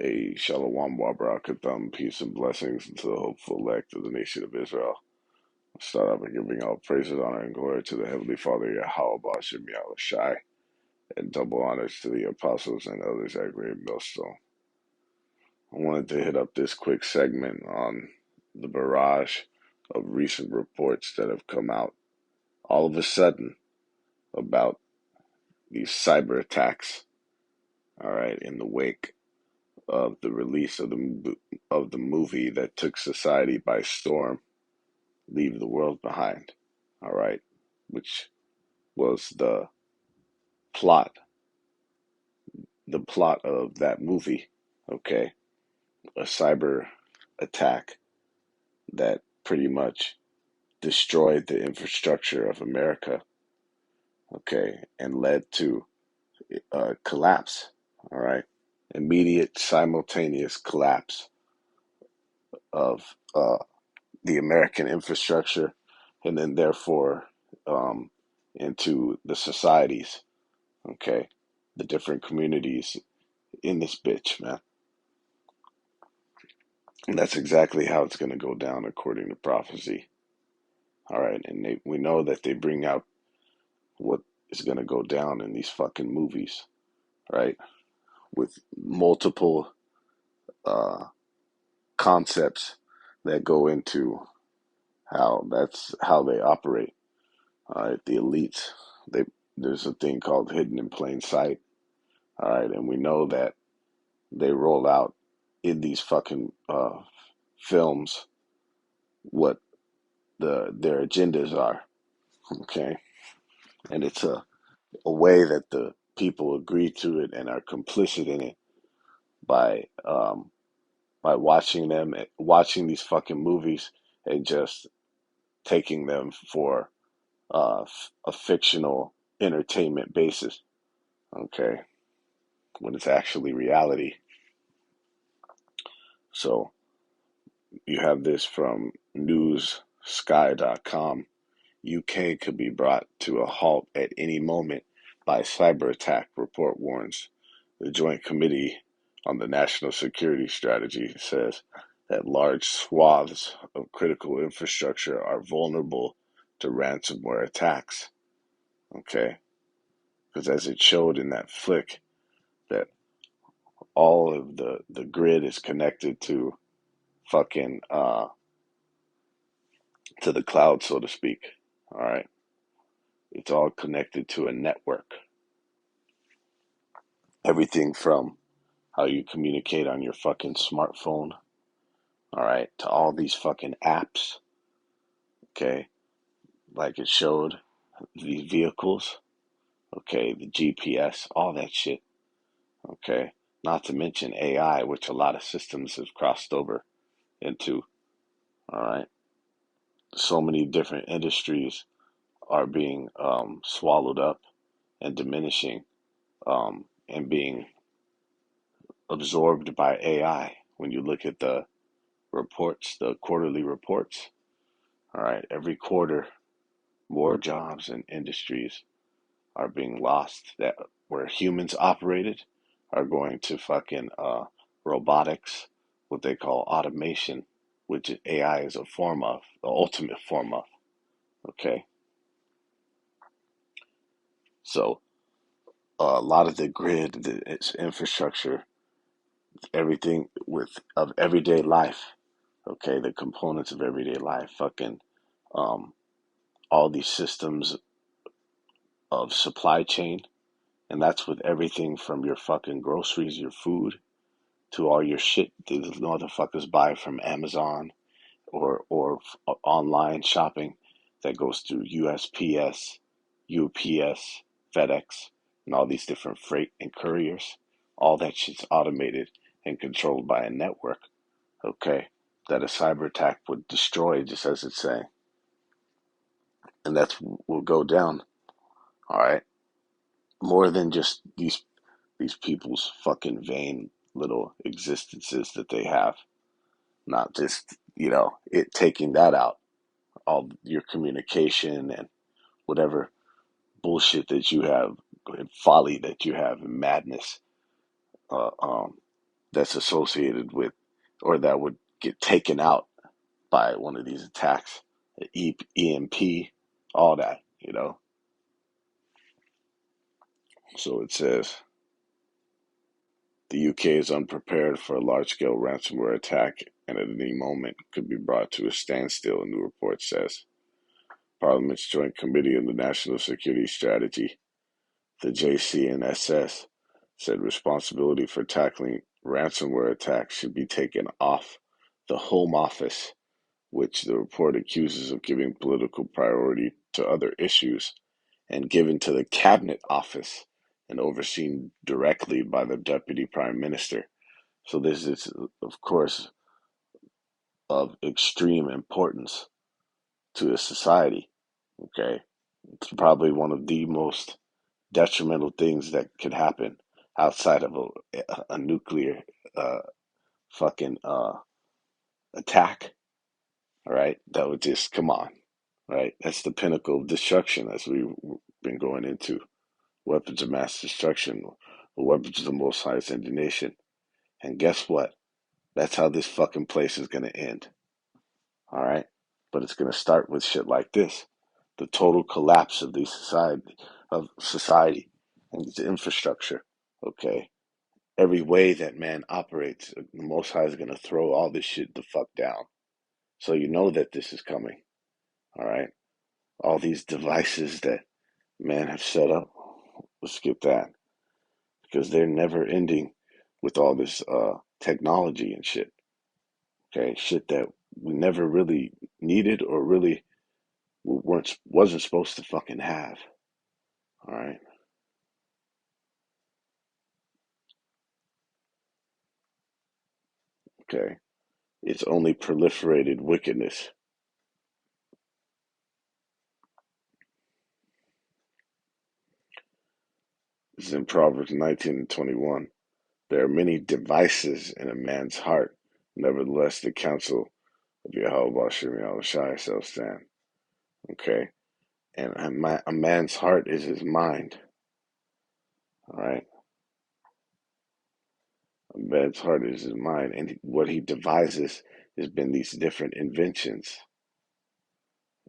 A Shalom Wabarakatham, peace and blessings into the hopeful elect of the nation of Israel. I'll start out by giving all praises, honor, and glory to the Heavenly Father, Yahweh Bashem Shai, and double honors to the apostles and elders at Great Millstone. I wanted to hit up this quick segment on the barrage of recent reports that have come out all of a sudden about these cyber attacks, all right, in the wake of the release of the movie that took society by storm, Leave the World Behind, all right, which was plot, the plot of that movie, okay, a cyber attack that pretty much destroyed the infrastructure of America, okay, and led to collapse, all right, immediate simultaneous collapse of the American infrastructure, and then therefore um, into the societies, okay, the different communities in this bitch, man. And that's exactly how it's going to go down according to prophecy. All right, and we know that they bring out what is going to go down in these fucking movies, right? With multiple uh, concepts that go into that's how they operate. All right, the elites, they there's a thing called hidden in plain sight. All right, and we know that they roll out in these fucking films what their agendas are. Okay, and it's a way that the people agree to it and are complicit in it by watching these fucking movies and just taking them for a fictional entertainment basis. Okay, when it's actually reality. So you have this from newssky.com. UK could be brought to a halt at any moment by cyber attack, report warns. The Joint Committee on the National Security Strategy says that large swaths of critical infrastructure are vulnerable to ransomware attacks. Okay? Because as it showed in that flick, that all of the grid is connected to fucking to the cloud, so to speak. All right. It's all connected to a network. Everything from how you communicate on your fucking smartphone, all right, to all these fucking apps, okay, like it showed these vehicles, okay, the GPS, all that shit, okay, not to mention AI, which a lot of systems have crossed over into, all right. So many different industries are being swallowed up and diminishing and being absorbed by AI. When you look at the reports, the quarterly reports, all right, every quarter, more jobs and industries are being lost that where humans operated are going to fucking robotics, what they call automation, which AI is a form of, the ultimate form of. Okay, so a lot of the grid, its infrastructure, everything of everyday life. Okay, the components of everyday life, fucking um, all these systems of supply chain, and that's with everything from your fucking groceries, your food, to all your shit that the motherfuckers buy from Amazon or online shopping that goes through USPS, UPS, FedEx, and all these different freight and couriers. All that shit's automated and controlled by a network, okay, that a cyber attack would destroy, just as it's saying. And that's will go down, all right? More than just these people's fucking vain little existences that they have. Not just, it taking that out, all your communication and whatever bullshit that you have and folly that you have and madness. Uh, um, that's associated with, or that would get taken out by one of these attacks, EMP, all that, you know. So it says the UK is unprepared for a large-scale ransomware attack and at any moment could be brought to a standstill, a new report says. Parliament's Joint Committee on the National Security Strategy, the JCNSS, said responsibility for tackling ransomware attacks should be taken off the Home Office, which the report accuses of giving political priority to other issues, and given to the Cabinet Office and overseen directly by the Deputy Prime Minister. So this is, of course, of extreme importance to a society. Okay, it's probably one of the most detrimental things that could happen outside of a nuclear uh, fucking attack. All right, that would just come on. Right, that's the pinnacle of destruction as we've been going into. Weapons of mass destruction, the weapons of the Most High's indignation. And guess what? That's how this fucking place is going to end. All right? But it's going to start with shit like this. The total collapse of society and its infrastructure. Okay? Every way that man operates, the Most High is going to throw all this shit the fuck down. So you know that this is coming. All right? All these devices that man have set up. Let's skip that. Because they're never ending with all this technology and shit. Okay, shit that we never really needed or really weren't wasn't supposed to fucking have. All right. Okay. It's only proliferated wickedness. This is in Proverbs 19 and 21. There are many devices in a man's heart. Nevertheless, the counsel of Yahweh Shai shall stand. Okay. And a man's heart is his mind. All right. A man's heart is his mind. And what he devises has been these different inventions.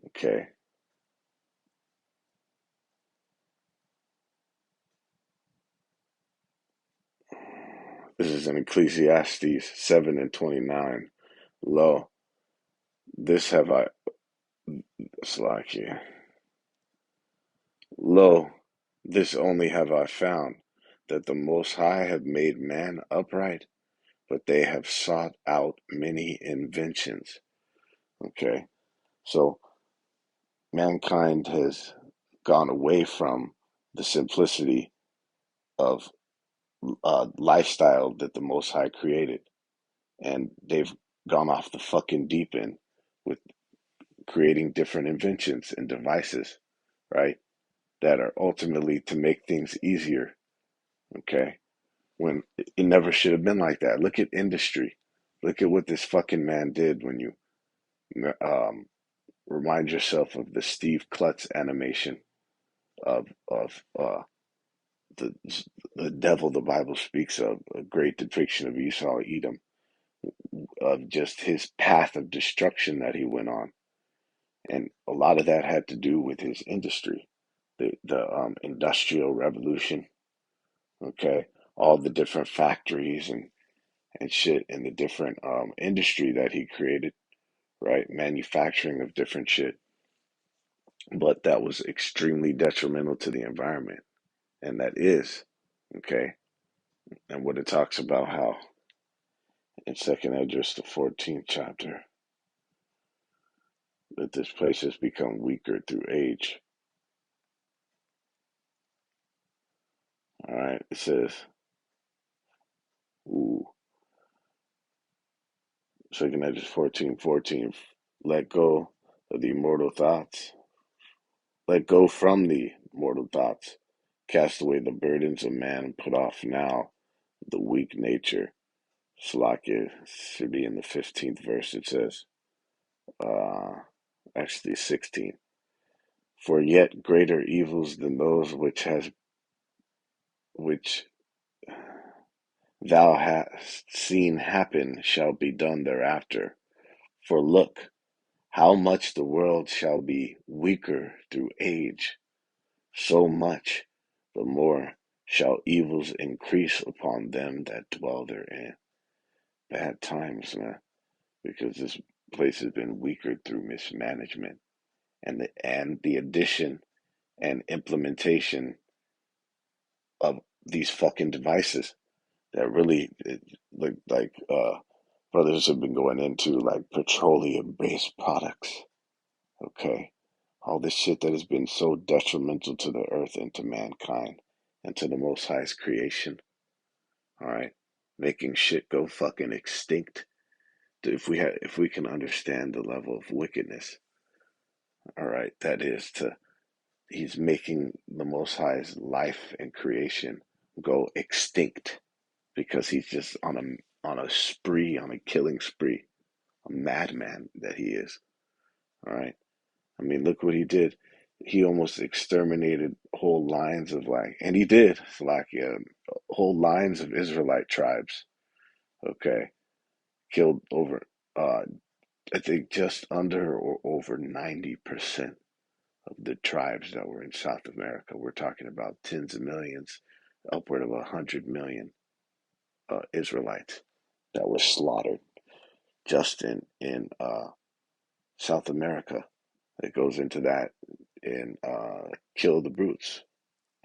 Okay. This is in Ecclesiastes 7 and 29. Lo, this have I, Slakia. Lo, this only have I found, that the Most High have made man upright, but they have sought out many inventions. Okay, so mankind has gone away from the simplicity of lifestyle that the Most High created, and they've gone off the fucking deep end with creating different inventions and devices, right? That are ultimately to make things easier, okay? When it never should have been like that. Look at industry. Look at what this fucking man did when you um, remind yourself of the Steve Klutz animation of the the devil the Bible speaks of, a great depiction of Esau, Edom, of just his path of destruction that he went on. And a lot of that had to do with his industry, the industrial revolution. Okay, all the different factories and shit, and the different industry that he created, right? Manufacturing of different shit, but that was extremely detrimental to the environment, and that is okay. And what it talks about how in Second Esdras, the 14th chapter, that this place has become weaker through age. All right, it says, ooh, Second Esdras 14:14, let go of the immortal thoughts, let go from the mortal thoughts, cast away the burdens of man, and put off now the weak nature. Slakia should be in the 15th verse. It says, uh, actually 16. For yet greater evils than those which thou hast seen happen shall be done thereafter. For look, how much the world shall be weaker through age, so much the more shall evils increase upon them that dwell therein. Bad times, man, because this place has been weaker through mismanagement and the addition and implementation of these fucking devices that really brothers have been going into like petroleum based products. Okay, all this shit that has been so detrimental to the earth and to mankind and to the Most High's creation. All right, making shit go fucking extinct. If we can understand the level of wickedness, all right, that is to he's making the Most High's life and creation go extinct because he's just on a spree, on a killing spree, a madman that he is. All right. I mean, look what he did. He almost exterminated whole lines of and he did, whole lines of Israelite tribes. Okay, killed over, uh, I think just under or over 90% of the tribes that were in South America. We're talking about tens of millions, upward of 100 million Israelites that were slaughtered just in South America. It goes into that in Kill the Brutes.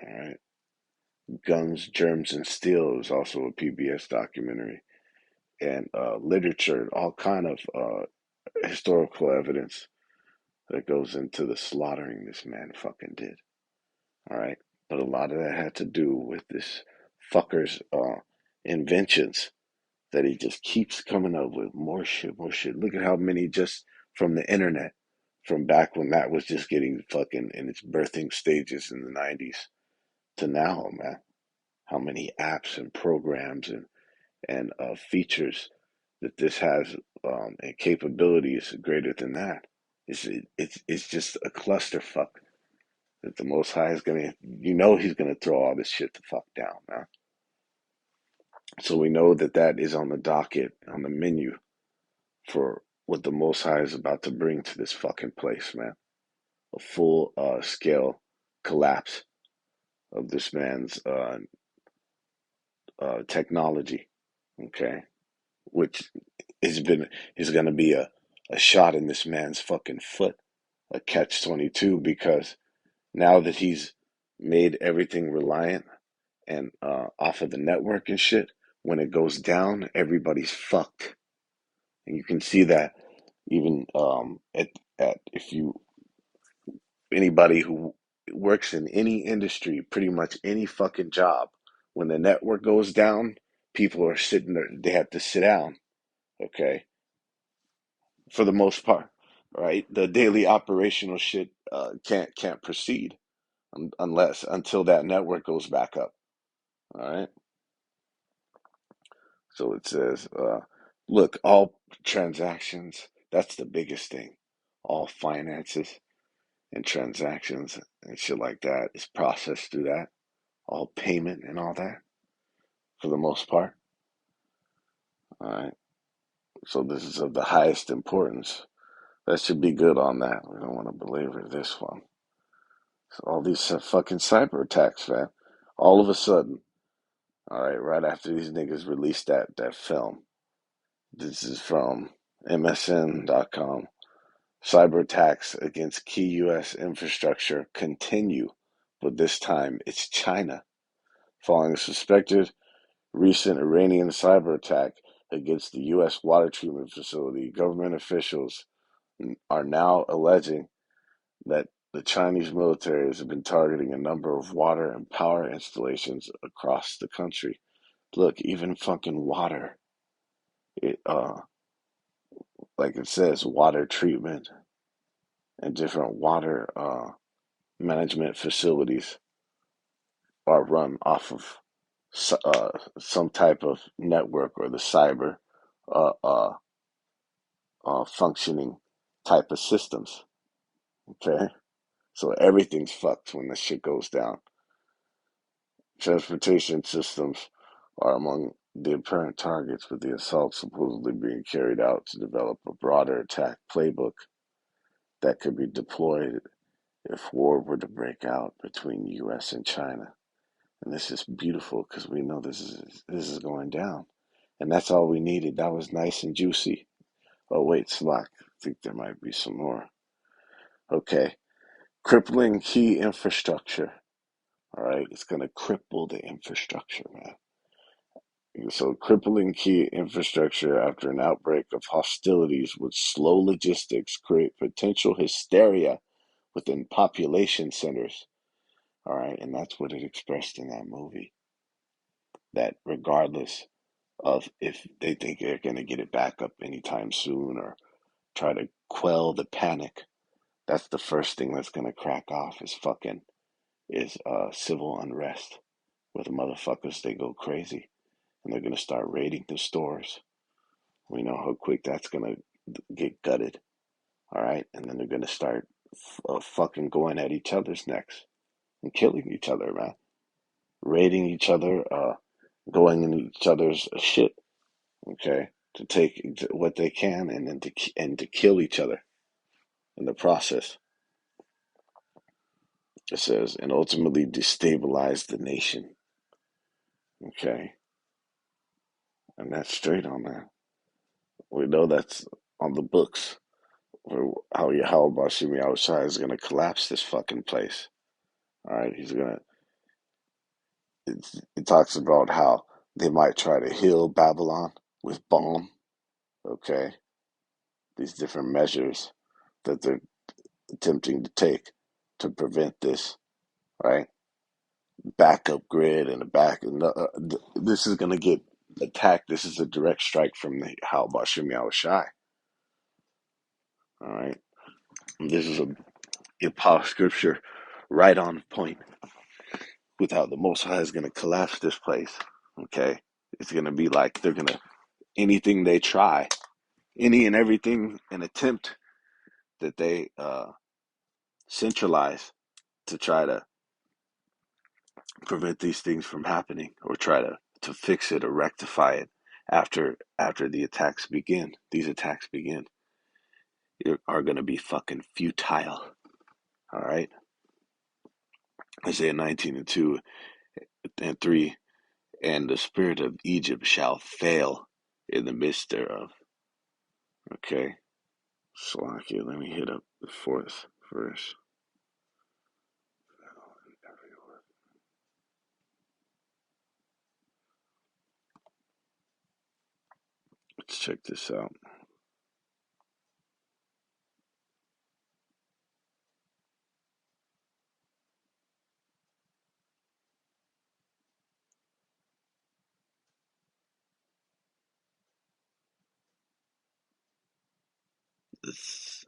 All right, Guns, Germs, and Steel is also a PBS documentary, and literature, all kind of historical evidence that goes into the slaughtering this man fucking did. All right, but a lot of that had to do with this fucker's inventions that he just keeps coming up with more shit, more shit. Look at how many just from the internet, from back when that was just getting fucking in its birthing stages in the 90s to now, man. How many apps and programs and features that this has and capabilities greater than that. It's just a clusterfuck that the Most High is gonna, he's gonna throw all this shit the fuck down, man. So we know that that is on the docket, on the menu for what the Most High is about to bring to this fucking place, man. A full scale collapse of this man's technology, okay? Which is going to be a shot in this man's fucking foot, a catch 22, because now that he's made everything reliant and off of the network and shit, when it goes down, everybody's fucked. And you can see that even at if you anybody who works in any industry, pretty much any fucking job, when the network goes down, people are sitting there, they have to sit down, okay, for the most part, right? The daily operational shit can't proceed unless until that network goes back up, all right? So it says, look, all transactions, that's the biggest thing. All finances and transactions and shit like that is processed through that. All payment and all that, for the most part. All right. So this is of the highest importance. That should be good on that. We don't want to belabor this one. So all these fucking cyber attacks, man. All of a sudden, all right after these niggas released that film. This is from MSN.com. Cyber attacks against key U.S. infrastructure continue, but this time it's China. Following a suspected recent Iranian cyber attack against the U.S. water treatment facility, government officials are now alleging that the Chinese military has been targeting a number of water and power installations across the country. Look, even fucking water, it like it says, water treatment and different water management facilities are run off of some type of network or the cyber uh, uh, functioning type of systems. Okay, so everything's fucked when this shit goes down. Transportation systems are among the apparent targets, with the assault supposedly being carried out to develop a broader attack playbook that could be deployed if war were to break out between the U.S. and China. And this is beautiful because we know this is going down, and that's all we needed. That was nice and juicy. Oh wait, Slack. I think there might be some more. Okay, crippling key infrastructure. All right, it's gonna cripple the infrastructure, man. So, crippling key infrastructure after an outbreak of hostilities would slow logistics, create potential hysteria within population centers. All right, and that's what it expressed in that movie. That regardless of if they think they're going to get it back up anytime soon or try to quell the panic, that's the first thing that's going to crack off is civil unrest, where the motherfuckers they go crazy and they're going to start raiding the stores. We know how quick that's going to get gutted. All right, and then they're going to start fucking going at each other's necks and killing each other, man, raiding each other, going in each other's shit. Okay, to take what they can and then to kill each other in the process. It says, and ultimately destabilize the nation. Okay, and that's straight on that. We know that's on the books. How Yahweh Shimi Shai is gonna collapse this fucking place. All right, he's gonna. It talks about how they might try to heal Babylon with balm. Okay, these different measures that they're attempting to take to prevent this. Right, backup grid and a back. And this is gonna get attacked. This is a direct strike from the How Bashim Shai. All right, and this is a power scripture right on point with how the Most High is gonna collapse this place. Okay, it's gonna be like they're gonna anything they try, any and everything, an attempt that they centralize to try to prevent these things from happening or try to fix it or rectify it after the attacks begin. These attacks begin are going to be fucking futile. All right. Isaiah 19 and 2 and 3, and the spirit of Egypt shall fail in the midst thereof. Okay. Slovakia, let me hit up the fourth verse. Let's check this out. It's,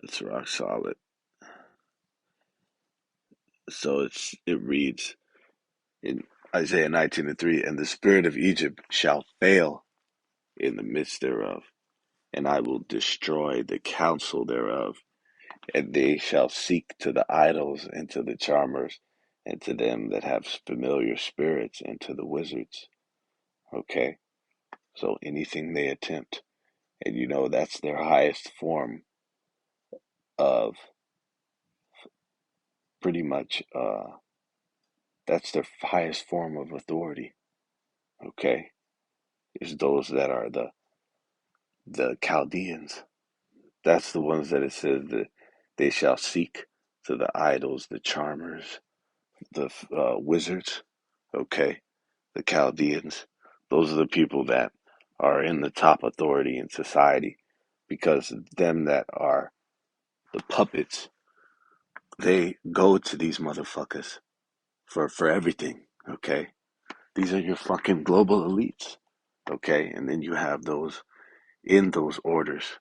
it's rock solid. So it reads in Isaiah 19 and 3, and the spirit of Egypt shall fail in the midst thereof, and I will destroy the counsel thereof, and they shall seek to the idols and to the charmers, and to them that have familiar spirits, and to the wizards. Okay, so anything they attempt, and that's their highest form of pretty much, that's their highest form of authority. Okay, is those that are the Chaldeans. That's the ones that it says that they shall seek to the idols, the charmers, the wizards. Okay, the Chaldeans. Those are the people that are in the top authority in society, because them that are the puppets, they go to these motherfuckers for everything. Okay, these are your fucking global elites. Okay, and then you have those in those orders,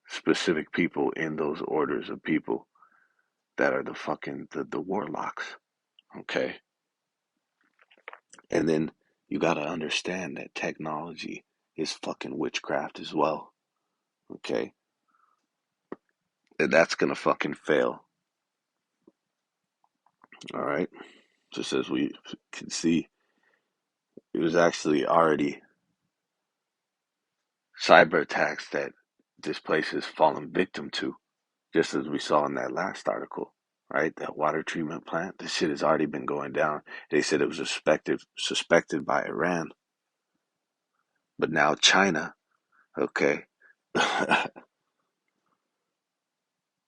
specific people in those orders of people that are the warlocks. Okay, and then you got to understand that technology is fucking witchcraft as well. Okay, and that's gonna fucking fail. All right, just as we can see it was actually already cyber attacks that this place has fallen victim to, just as we saw in that last article, right? That water treatment plant, this shit has already been going down. They said it was suspected by Iran, but now China, okay.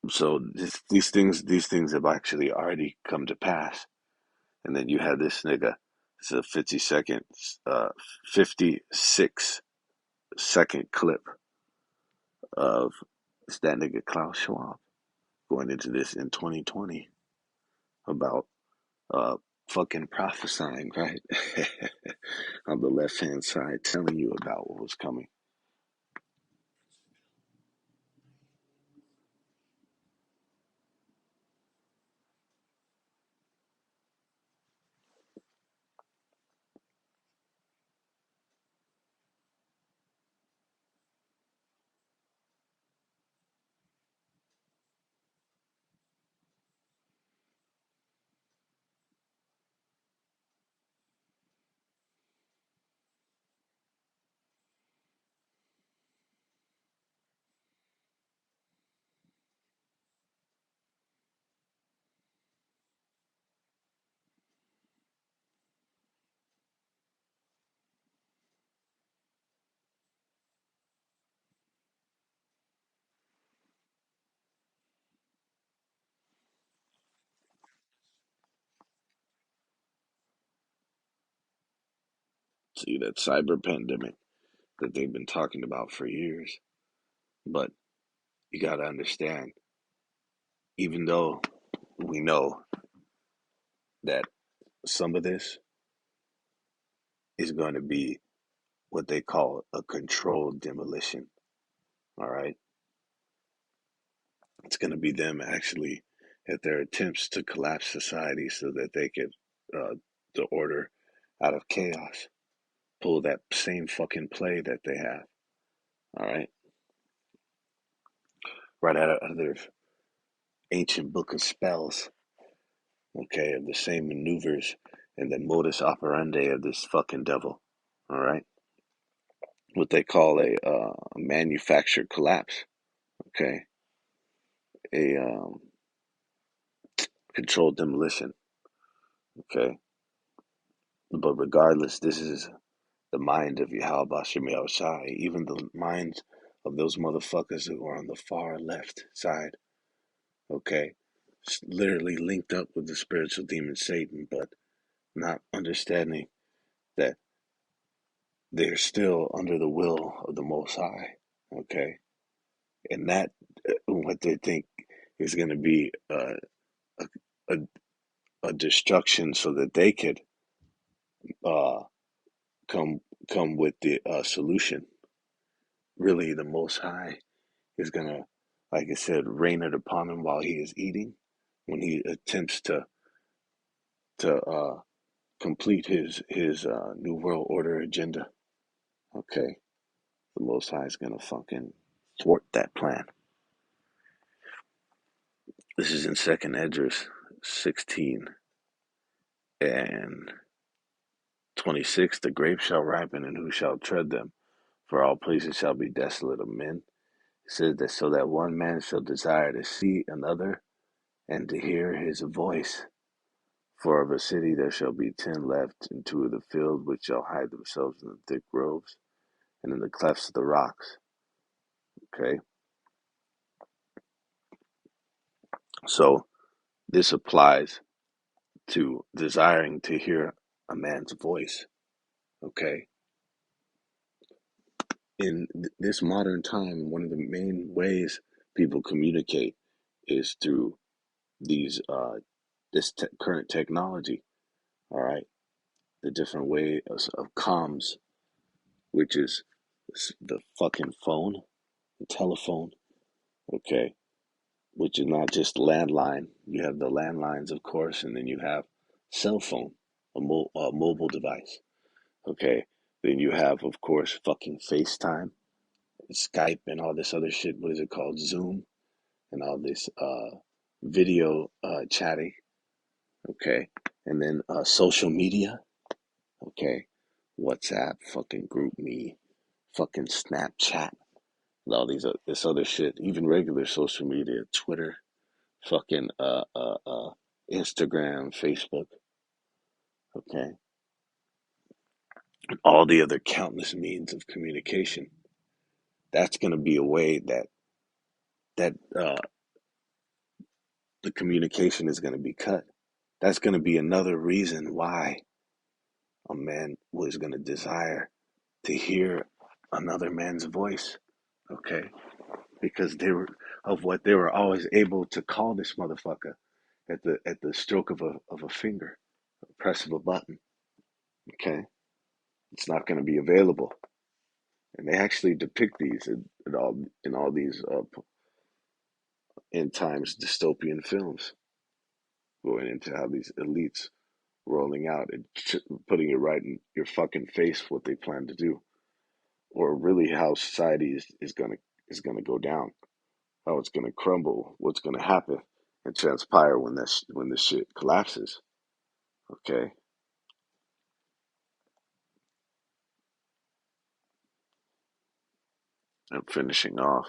So these things have actually already come to pass. And then you had this nigga, it's a 56-second clip of it's that nigga Klaus Schwab going into this in 2020 about uh fucking prophesying, right? On the left hand side, telling you about what was coming. See that cyber pandemic that they've been talking about for years. But you gotta understand, even though we know that some of this is going to be what they call a controlled demolition. All right. It's going to be them actually at their attempts to collapse society so that they could, the order out of chaos, pull that same fucking play that they have. All right. Right out of their ancient book of spells. Okay. Of the same maneuvers and the modus operandi of this fucking devil. All right. What they call a manufactured collapse. Okay. A controlled demolition. Okay. But regardless, this is the mind of Yahweh Shem Shai, even the minds of those motherfuckers who are on the far left side, okay? Literally linked up with the spiritual demon Satan, but not understanding that they're still under the will of the Most High, okay? And that, what they think is going to be a, a, a destruction so that they could uh, come come with the solution. Really, the Most High is gonna, like I said, rain it upon him while he is eating, when he attempts to complete his new world order agenda. Okay, the Most High is gonna fucking thwart that plan. This is in Second Esdras 16 and 26. The grapes shall ripen, and who shall tread them? For all places shall be desolate of men. It says that so that one man shall desire to see another and to hear his voice. For of a city there shall be 10 left, and 2 of the field, which shall hide themselves in the thick groves, and in the clefts of the rocks. Okay? So this applies to desiring to hear a man's voice. Okay? In this modern time, one of the main ways people communicate is through these current technology. All right? The different way of comms, which is the fucking phone, the telephone. Okay, which is not just landline. You have the landlines, of course, and then you have cell phone, a mobile device. Okay, then you have, of course, fucking FaceTime, Skype, and all this other shit. What is it called? Zoom, and all this video chatting. Okay, and then social media. Okay, WhatsApp, fucking GroupMe, fucking Snapchat, and all this other shit. Even regular social media, Twitter, fucking Instagram, Facebook, okay, and all the other countless means of communication. That's going to be a way that the communication is going to be cut. That's going to be another reason why a man was going to desire to hear another man's voice, okay? Because they were of what they were always able to call this motherfucker at the stroke of a finger, a press of a button, okay? It's not going to be available, and they actually depict these in all these end times dystopian films, going into how these elites rolling out and putting it right in your fucking face what they plan to do, or really how society is gonna go down, how it's gonna crumble, what's gonna happen and transpire when this shit collapses. Okay, I'm finishing off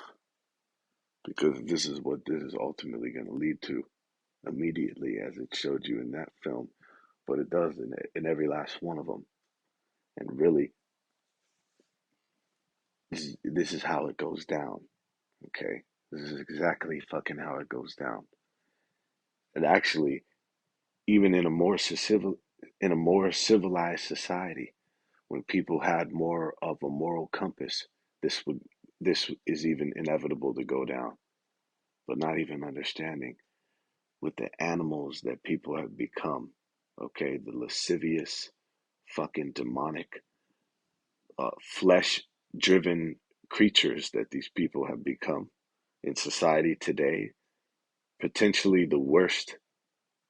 because this is what this is ultimately gonna lead to immediately, as it showed you in that film, but it does in every last one of them. And really, this is how it goes down. Okay, this is exactly fucking how it goes down. And actually, even in a more civilized society, when people had more of a moral compass, this would this is even inevitable to go down. But not even understanding with the animals that people have become. Okay, the lascivious, fucking demonic, flesh-driven creatures that these people have become in society today. Potentially the worst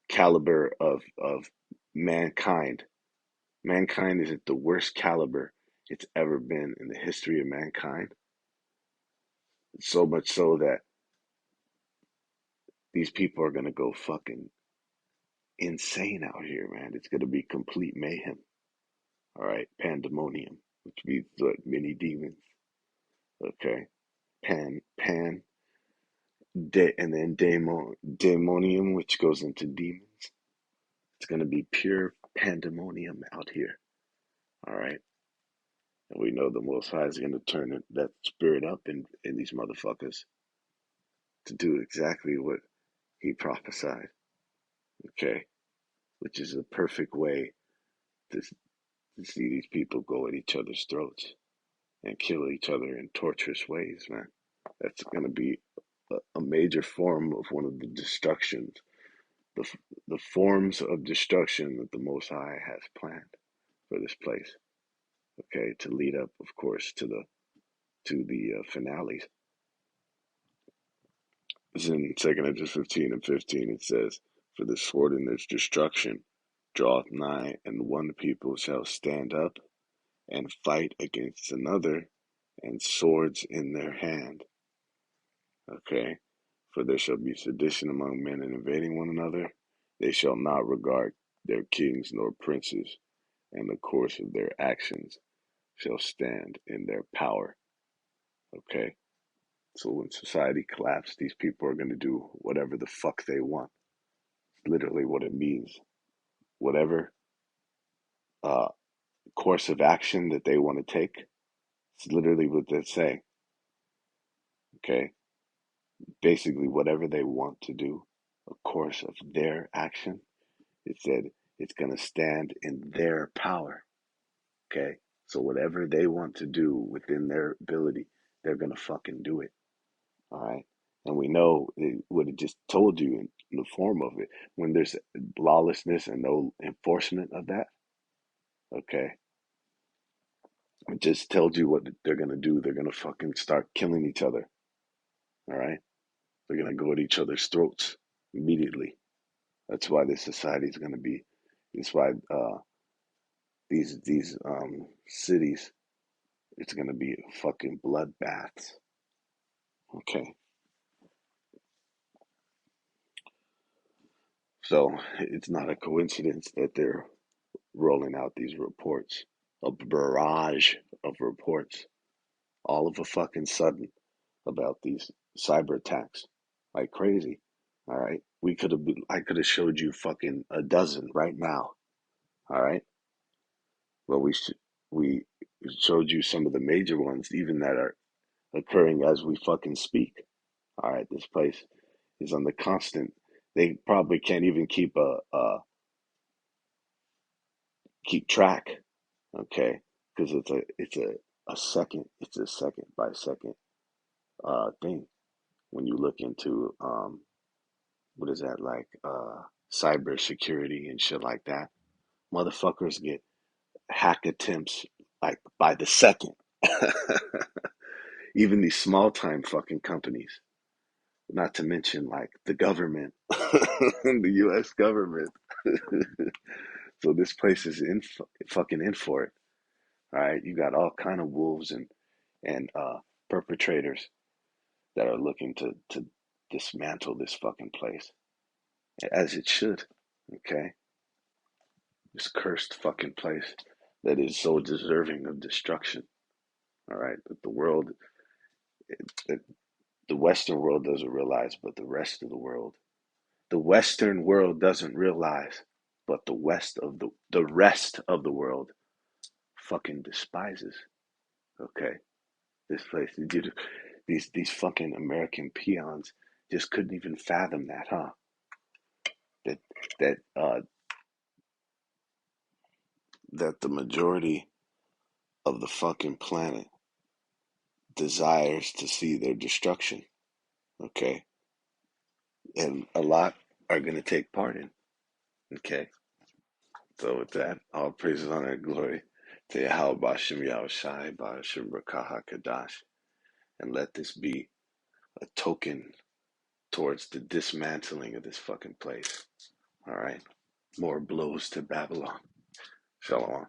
caliber of mankind. Mankind is at the worst caliber it's ever been in the history of mankind. So much so that these people are gonna go fucking insane out here, man. It's gonna be complete mayhem. All right, pandemonium, which means what, many demons. Okay, pan, and then daemonium, which goes into demons. It's gonna be pure pandemonium out here. All right. And we know the Most High is going to turn that spirit up in these motherfuckers to do exactly what he prophesied, okay? Which is a perfect way to see these people go at each other's throats and kill each other in torturous ways, man. That's going to be a major form of one of the destructions, the, the forms of destruction that the Most High has planned for this place, okay? To lead up, of course, to the finales. It's in 2 Ezra 15 and 15. It says, "For the sword in its destruction draweth nigh, and one people shall stand up and fight against another, and swords in their hand." Okay? "For there shall be sedition among men and invading one another. They shall not regard their kings nor princes, and the course of their actions shall stand in their power." Okay? So when society collapses, these people are going to do whatever the fuck they want. Literally what it means. Whatever uh, course of action that they want to take, it's literally what they say. Okay, basically whatever they want to do, a course of their action. It said it's gonna stand in their power. Okay, so whatever they want to do within their ability, they're gonna fucking do it. All right. And we know what it just told you in the form of it. When there's lawlessness and no enforcement of that, okay, it just tells you what they're gonna do. They're gonna fucking start killing each other. All right, they're gonna go at each other's throats immediately. That's why this society is gonna be. That's why these cities. It's gonna be fucking bloodbaths. Okay, so it's not a coincidence that they're rolling out these reports. a barrage of reports all of a fucking sudden about these cyber attacks like crazy. All right. I could have showed you fucking a dozen right now. All right. Well, we showed you some of the major ones, even that are occurring as we fucking speak. All right. This place is on the constant. They probably can't even keep track. Okay. Because it's a second by second thing when you look into what is that like cyber security and shit like that. Motherfuckers get hack attempts like by the second. Even these small time fucking companies, not to mention like the government, the U.S. government. So this place is fucking in for it. All right, you got all kind of wolves and perpetrators that are looking to dismantle this fucking place, as it should. Okay, this cursed fucking place that is so deserving of destruction. All right, that that the Western world doesn't realize, but the Western world doesn't realize, but the rest of the world fucking despises. Okay, this place, these fucking American peons just couldn't even fathom that, huh? That that that the majority of the fucking planet desires to see their destruction. Okay, and a lot are gonna take part in. Okay, so with that, all praises, honor, and glory to Yahweh Bashem Yahushai Bashem Rakaha Kadash, and let this be a token towards the dismantling of this fucking place. All right, more blows to Babylon. Shalom.